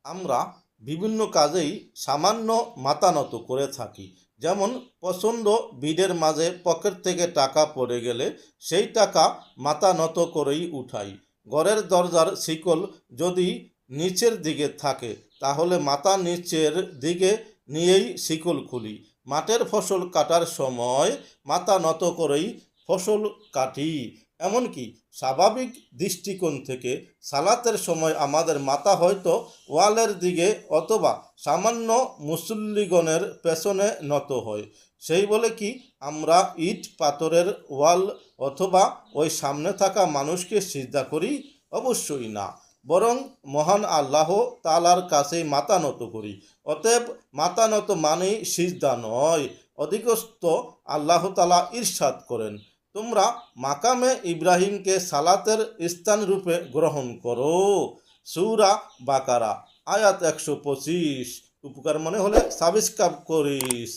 আমরা বিভিন্ন কাজেই সামান্য মাথা নত করে থাকি। যেমন প্রচণ্ড ভিড়ের মাঝে পকেট থেকে টাকা পড়ে গেলে সেই টাকা মাথা নত করেই উঠাই। ঘরের দরজার শিকল যদি নিচের দিকে থাকে তাহলে মাথা নিচের দিকে নিয়েই শিকল খুলি। মাঠের ফসল কাটার সময় মাথা নত করেই ফসল কাটি। এমনকি স্বাভাবিক দৃষ্টিকোণ থেকে সালাতের সময় আমাদের মাথা হয়তো ওয়ালের দিকে অথবা সামান্য মুসল্লিগণের পেছনে নত হয়। সেই বলে কি আমরা ইট পাথরের ওয়াল অথবা ওই সামনে থাকা মানুষকে সিজদা করি? অবশ্যই না, বরং মহান আল্লাহ তাআলার কাছেই মাথা নত করি। অতএব মাথা নত মানেই সিজদা নয়। অধিকস্ত আল্লাহ তাআলা ইরশাদ করেন, তোমরা মাকামে ইব্রাহিমকে সালাতের স্থান রূপে গ্রহণ করো। সূরা বাকারা আয়াত 125। উপকার মনে হলে সাবস্ক্রাইব করিস।